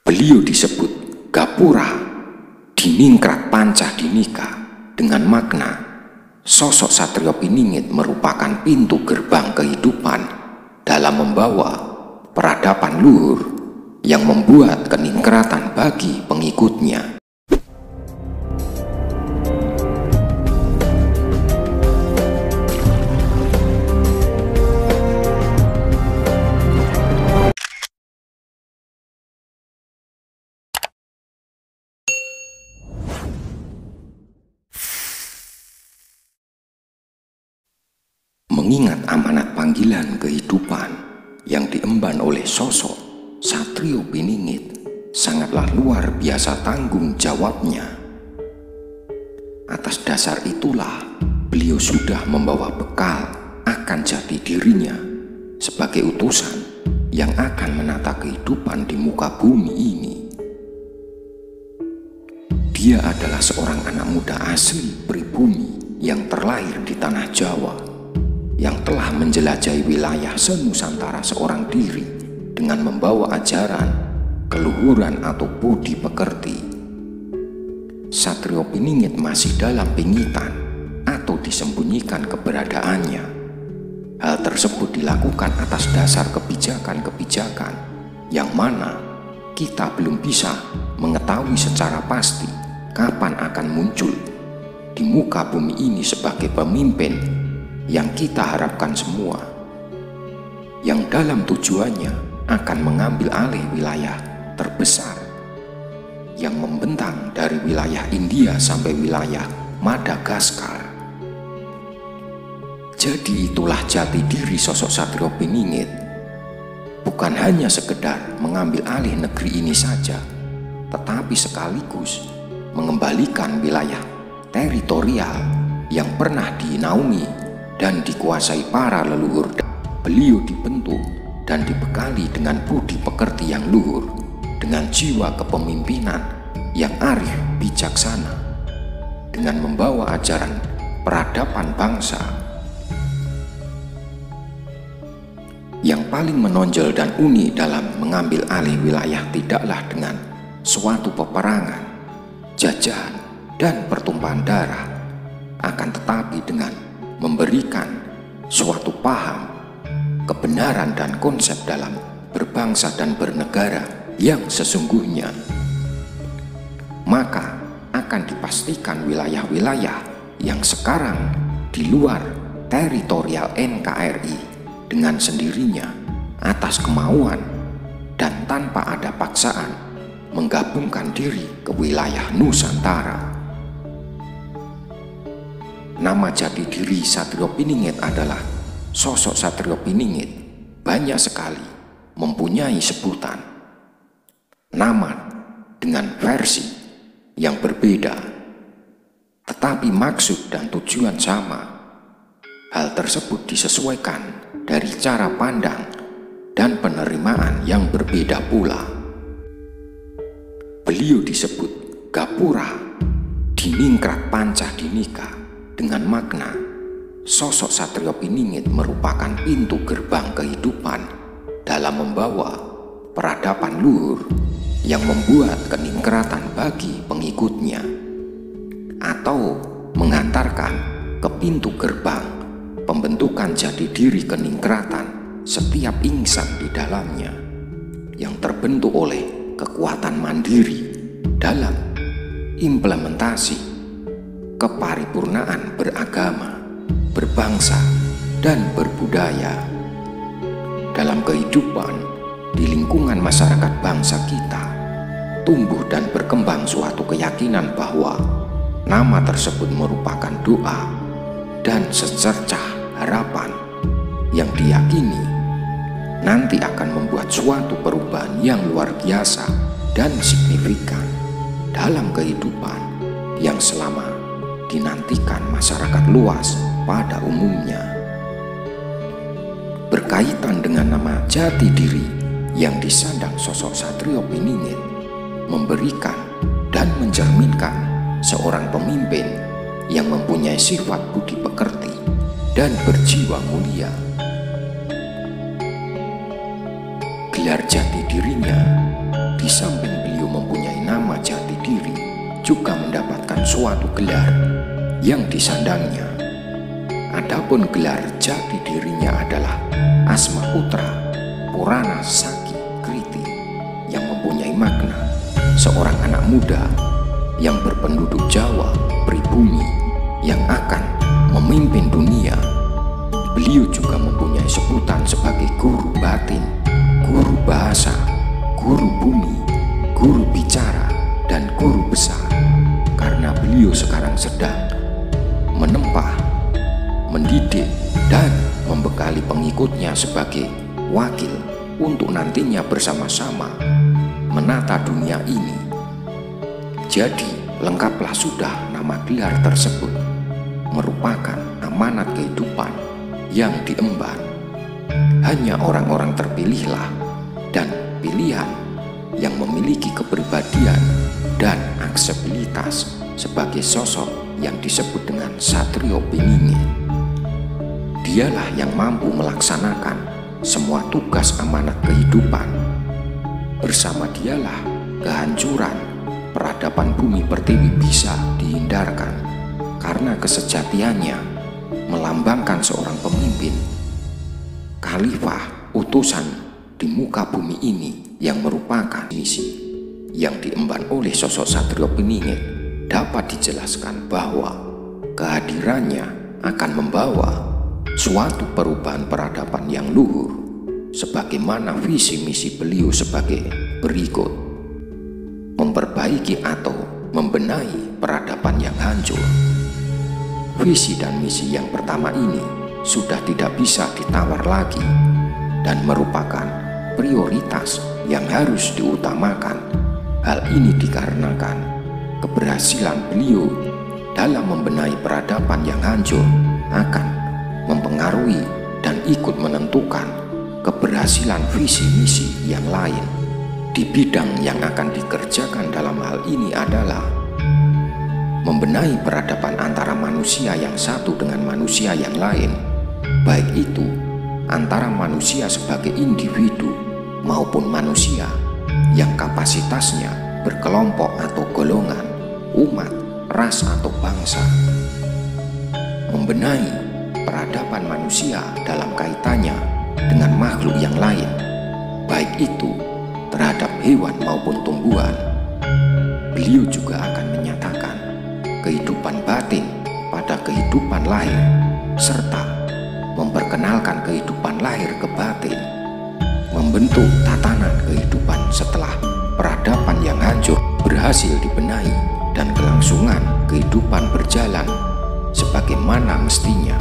Beliau disebut Gapura Diningrat Panca Dinika dengan makna sosok Satrio Piningit merupakan pintu gerbang kehidupan dalam membawa peradaban luhur yang membuat keningkratan bagi pengikutnya. Mengingat amanat panggilan kehidupan yang diemban oleh sosok Satrio Piningit, sangatlah luar biasa tanggung jawabnya. Atas dasar itulah beliau sudah membawa bekal akan jati dirinya sebagai utusan yang akan menata kehidupan di muka bumi ini. Dia adalah seorang anak muda asli pribumi yang terlahir di tanah Jawa, yang telah menjelajahi wilayah senusantara seorang diri dengan membawa ajaran, keluhuran atau budi pekerti. Satrio Piningit masih dalam pingitan atau disembunyikan keberadaannya. Hal tersebut dilakukan atas dasar kebijakan-kebijakan yang mana kita belum bisa mengetahui secara pasti kapan akan muncul di muka bumi ini sebagai pemimpin yang kita harapkan semua, yang dalam tujuannya akan mengambil alih wilayah terbesar yang membentang dari wilayah India sampai wilayah Madagaskar. Jadi itulah jati diri sosok Satrio Piningit, bukan hanya sekedar mengambil alih negeri ini saja, tetapi sekaligus mengembalikan wilayah teritorial yang pernah dinaungi dan dikuasai para leluhur. Beliau dibentuk dan dibekali dengan budi pekerti yang luhur, dengan jiwa kepemimpinan yang arif bijaksana, dengan membawa ajaran peradaban bangsa. Yang paling menonjol dan unik dalam mengambil alih wilayah tidaklah dengan suatu peperangan, jajahan, dan pertumpahan darah, akan tetapi dengan memberikan suatu paham, kebenaran dan konsep dalam berbangsa dan bernegara yang sesungguhnya. Maka akan dipastikan wilayah-wilayah yang sekarang di luar teritorial NKRI dengan sendirinya atas kemauan dan tanpa ada paksaan menggabungkan diri ke wilayah Nusantara. Nama jati diri Satrio Piningit adalah sosok Satrio Piningit banyak sekali mempunyai sebutan, nama dengan versi yang berbeda, tetapi maksud dan tujuan sama. Hal tersebut disesuaikan dari cara pandang dan penerimaan yang berbeda pula. Beliau disebut Gapura Diningrat Panca Dinika dengan makna sosok Satrio Piningit merupakan pintu gerbang kehidupan dalam membawa peradaban luhur yang membuat keningkratan bagi pengikutnya, atau mengantarkan ke pintu gerbang pembentukan jati diri keningkratan setiap insan di dalamnya, yang terbentuk oleh kekuatan mandiri dalam implementasi keparipurnaan beragama, berbangsa, dan berbudaya. Dalam kehidupan di lingkungan masyarakat bangsa kita, tumbuh dan berkembang suatu keyakinan bahwa nama tersebut merupakan doa dan secercah harapan yang diyakini nanti akan membuat suatu perubahan yang luar biasa dan signifikan dalam kehidupan yang selama dinantikan masyarakat luas pada umumnya. Berkaitan dengan nama jati diri yang disandang sosok Satrio Piningit, memberikan dan mencerminkan seorang pemimpin yang mempunyai sifat budi pekerti dan berjiwa mulia. Gelar jati dirinya di samping suatu gelar yang disandangnya. Adapun gelar jati dirinya adalah Asma Putra Purana Saki Kriti, yang mempunyai makna seorang anak muda yang berpenduduk Jawa pribumi yang akan memimpin dunia. Beliau juga mempunyai sebutan sebagai guru batin, guru bahasa, guru bumi, guru bicara, dan guru besar, karena beliau sekarang sedang menempa, mendidik, dan membekali pengikutnya sebagai wakil untuk nantinya bersama-sama menata dunia ini. Jadi, lengkaplah sudah nama gelar tersebut merupakan amanat kehidupan yang diemban. Hanya orang-orang terpilihlah dan pilihan yang memiliki kepribadian dan akseptabilitas sebagai sosok yang disebut dengan Satrio Piningit. Dialah yang mampu melaksanakan semua tugas amanat kehidupan. Bersama dialah kehancuran peradaban bumi pertiwi bisa dihindarkan, karena kesejatiannya melambangkan seorang pemimpin, khalifah, utusan di muka bumi ini, yang merupakan misi yang diemban oleh sosok Satrio Piningit. Dapat dijelaskan bahwa kehadirannya akan membawa suatu perubahan peradaban yang luhur, sebagaimana visi misi beliau sebagai berikut: memperbaiki atau membenahi peradaban yang hancur. Visi dan misi yang pertama ini sudah tidak bisa ditawar lagi dan merupakan prioritas yang harus diutamakan. Hal ini dikarenakan keberhasilan beliau dalam membenahi peradaban yang hancur akan mempengaruhi dan ikut menentukan keberhasilan visi misi yang lain. Di bidang yang akan dikerjakan dalam hal ini adalah membenahi peradaban antara manusia yang satu dengan manusia yang lain, baik itu antara manusia sebagai individu maupun manusia yang kapasitasnya berkelompok atau golongan, umat, ras atau bangsa. Membenahi peradaban manusia dalam kaitannya dengan makhluk yang lain, baik itu terhadap hewan maupun tumbuhan. Beliau juga akan menyatakan kehidupan batin pada kehidupan lahir, serta memperkenalkan kehidupan lahir ke batin, membentuk tatanan kehidupan setelah peradaban yang hancur berhasil dibenahi dan kelangsungan kehidupan berjalan sebagaimana mestinya.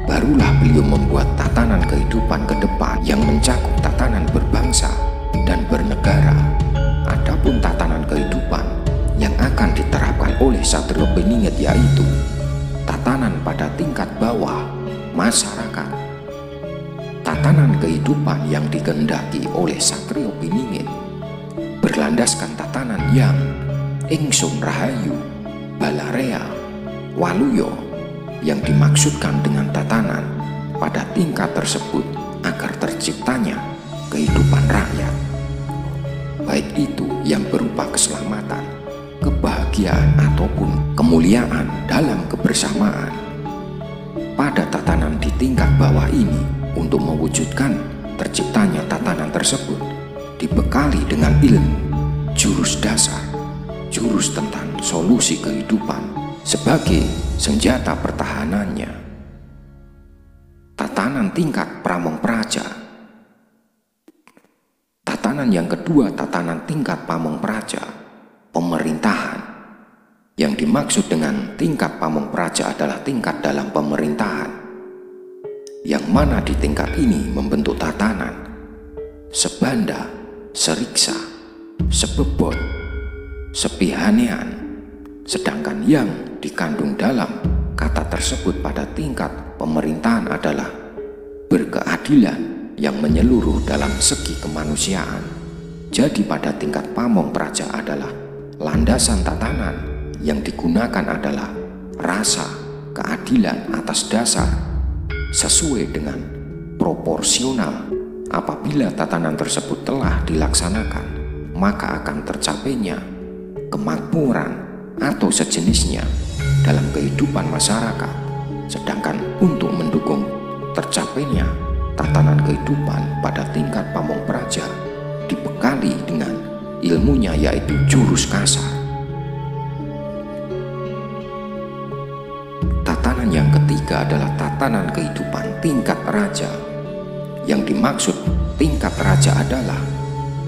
Barulah beliau membuat tatanan kehidupan ke depan yang mencakup tatanan berbangsa dan bernegara. Adapun tatanan kehidupan yang akan diterapkan oleh Satrio Piningit yaitu tatanan pada tingkat bawah masyarakat. Tatanan kehidupan yang dikehendaki oleh Satrio Piningit berlandaskan tatanan yang ingsun rahayu balarea waluyo, yang dimaksudkan dengan tatanan pada tingkat tersebut agar terciptanya kehidupan rakyat, baik itu yang berupa keselamatan, kebahagiaan ataupun kemuliaan dalam kebersamaan. Pada tatanan di tingkat bawah ini, untuk mewujudkan terciptanya tatanan tersebut dibekali dengan ilmu, jurus dasar, jurus tentang solusi kehidupan sebagai senjata pertahanannya. Tatanan tingkat pramong praja. Tatanan yang kedua, tatanan tingkat pamong praja, pemerintahan. Yang dimaksud dengan tingkat pamong praja adalah tingkat dalam pemerintahan, yang mana di tingkat ini membentuk tatanan sebanda, seriksa, sebebot, sepihanean. Sedangkan yang dikandung dalam kata tersebut pada tingkat pemerintahan adalah berkeadilan yang menyeluruh dalam segi kemanusiaan. Jadi pada tingkat pamong praja adalah landasan tatanan yang digunakan adalah rasa keadilan atas dasar sesuai dengan proporsional. Apabila tatanan tersebut telah dilaksanakan, maka akan tercapainya kemakmuran atau sejenisnya dalam kehidupan masyarakat. Sedangkan untuk mendukung tercapainya tatanan kehidupan pada tingkat pamong praja dibekali dengan ilmunya, yaitu jurus kasar. Tatanan yang ketiga adalah tatanan kehidupan tingkat raja. Yang dimaksud tingkat raja adalah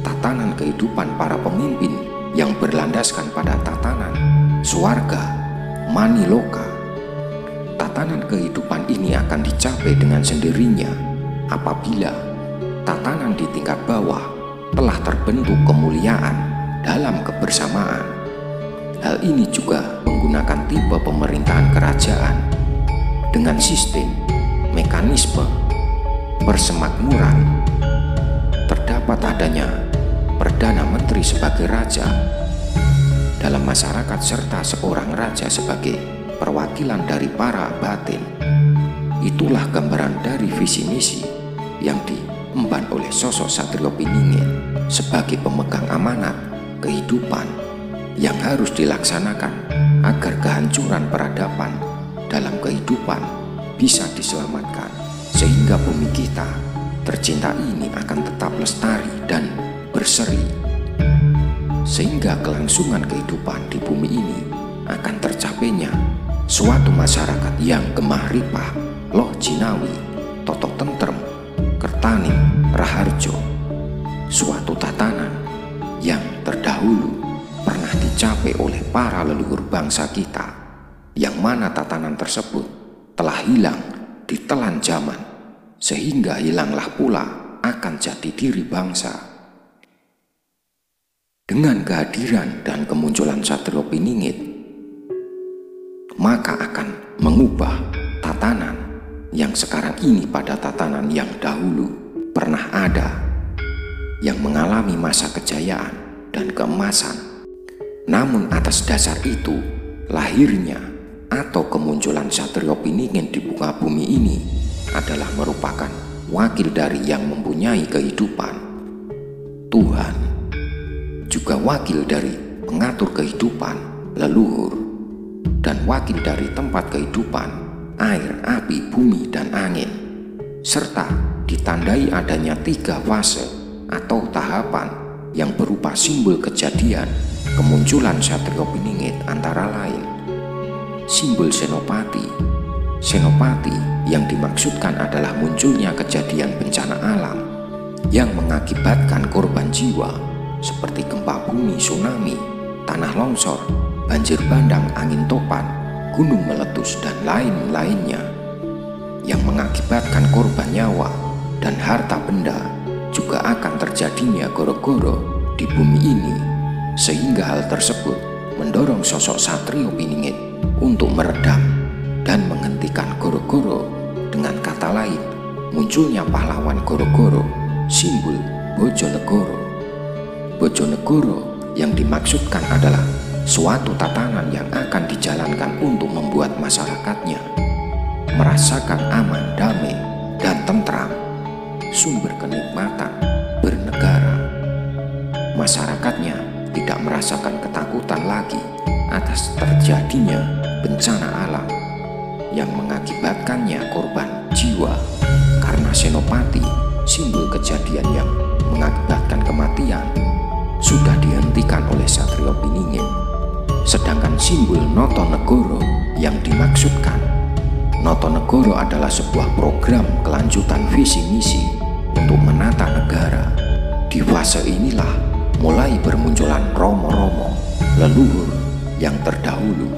tatanan kehidupan para pemimpin yang berlandaskan pada tatanan swarga, maniloka. Tatanan kehidupan ini akan dicapai dengan sendirinya apabila tatanan di tingkat bawah telah terbentuk kemuliaan dalam kebersamaan. Hal ini juga menggunakan tipe pemerintahan kerajaan dengan sistem mekanisme persemakmuran. Terdapat adanya Perdana Menteri sebagai raja dalam masyarakat serta seorang raja sebagai perwakilan dari para batin. Itulah gambaran dari visi misi yang diemban oleh sosok Satrio Piningit sebagai pemegang amanat kehidupan yang harus dilaksanakan agar kehancuran peradaban dalam kehidupan bisa diselamatkan, sehingga bumi kita tercinta ini akan tetap lestari dan berseri, sehingga kelangsungan kehidupan di bumi ini akan tercapainya suatu masyarakat yang gemah ripah, loh jinawi, toto tentrem, kertaning, raharjo. Suatu tatanan yang terdahulu pernah dicapai oleh para leluhur bangsa kita, yang mana tatanan tersebut telah hilang ditelan zaman, sehingga hilanglah pula akan jati diri bangsa. Dengan kehadiran dan kemunculan Satrio Piningit, maka akan mengubah tatanan yang sekarang ini pada tatanan yang dahulu pernah ada, yang mengalami masa kejayaan dan keemasan. Namun atas dasar itu, lahirnya atau kemunculan Satrio Piningit di muka bumi ini adalah merupakan wakil dari yang mempunyai kehidupan, Tuhan, juga wakil dari pengatur kehidupan, leluhur, dan wakil dari tempat kehidupan, air, api, bumi, dan angin, serta ditandai adanya 3 fase atau tahapan yang berupa simbol kejadian kemunculan Satrio Piningit, antara lain simbol senopati. Senopati yang dimaksudkan adalah munculnya kejadian bencana alam yang mengakibatkan korban jiwa seperti gempa bumi, tsunami, tanah longsor, banjir bandang, angin topan, gunung meletus, dan lain-lainnya yang mengakibatkan korban nyawa dan harta benda. Juga akan terjadinya goro-goro di bumi ini, sehingga hal tersebut mendorong sosok Satrio Piningit untuk meredam dan menghentikan goro-goro. Dengan kata lain, munculnya pahlawan goro-goro, simbol Bojonegoro. Bojonegoro yang dimaksudkan adalah suatu tatanan yang akan dijalankan untuk membuat masyarakatnya merasakan aman, damai, dan tentram, sumber kenikmatan bernegara. Masyarakatnya tidak merasakan ketakutan lagi atas terjadinya bencana alam yang mengakibatkannya korban jiwa, karena senopati, simbol kejadian yang mengakibatkan kematian, sudah dihentikan oleh Satrio Piningit. Sedangkan simbol Notonegoro yang dimaksudkan, Notonegoro adalah sebuah program kelanjutan visi misi untuk menata negara. Di fase inilah mulai bermunculan romo-romo, leluhur yang terdahulu,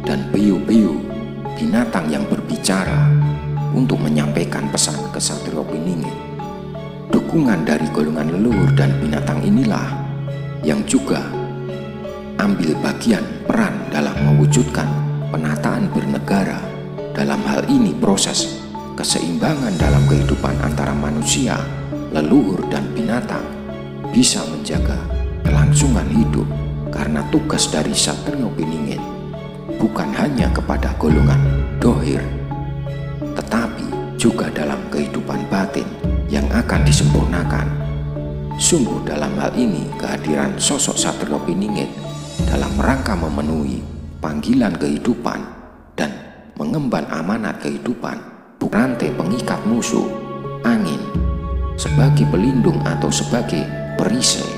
dan beo-beo, binatang yang berbicara untuk menyampaikan pesan ke Satrio Piningit. Dukungan dari golongan leluhur dan binatang inilah yang juga ambil bagian peran dalam mewujudkan penataan bernegara. Dalam hal ini proses keseimbangan dalam kehidupan antara manusia, leluhur, dan binatang bisa menjaga kelangsungan hidup, karena tugas dari Satrio Piningit bukan hanya kepada golongan dohir, tetapi juga dalam kehidupan batin yang akan disempurnakan. Sungguh dalam hal ini kehadiran sosok Satrio Piningit dalam rangka memenuhi panggilan kehidupan dan mengemban amanat kehidupan, bukan rantai pengikat musuh, angin, sebagai pelindung atau sebagai perisai.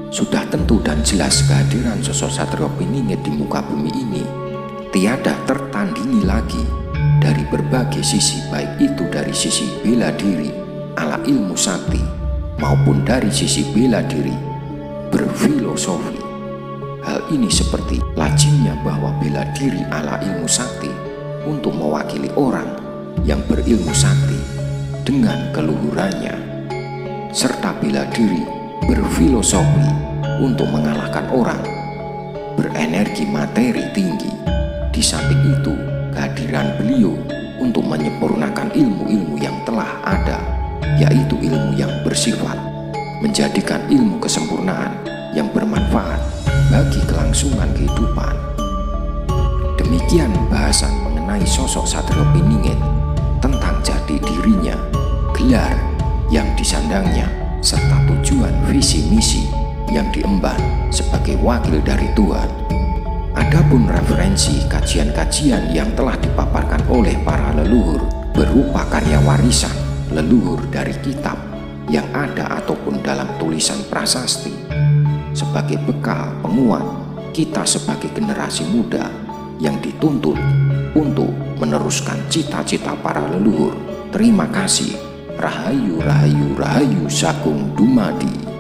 Sudah tentu dan jelas kehadiran sosok Satrio Piningit di muka bumi ini tiada tertandingi lagi dari berbagai sisi, baik itu dari sisi bela diri ala ilmu sakti maupun dari sisi bela diri berfilosofi. Hal ini seperti lazimnya bahwa bela diri ala ilmu sakti untuk mewakili orang yang berilmu sakti dengan keluhurannya, serta bela diri berfilosofi untuk mengalahkan orang berenergi materi tinggi. Di samping itu, kehadiran beliau untuk menyempurnakan ilmu-ilmu yang telah ada, yaitu ilmu yang bersifat menjadikan ilmu kesempurnaan yang bermanfaat bagi kelangsungan kehidupan. Demikian bahasan mengenai sosok Satrio Piningit, tentang jati dirinya, gelar yang disandangnya, serta tujuan visi misi yang diemban sebagai wakil dari Tuhan. Adapun referensi kajian-kajian yang telah dipaparkan oleh para leluhur berupa karya warisan leluhur dari kitab yang ada ataupun dalam tulisan prasasti sebagai bekal penguat kita sebagai generasi muda yang dituntut untuk meneruskan cita-cita para leluhur. Terima kasih. Rahayu, rahayu, rahayu Sakung Dumadi.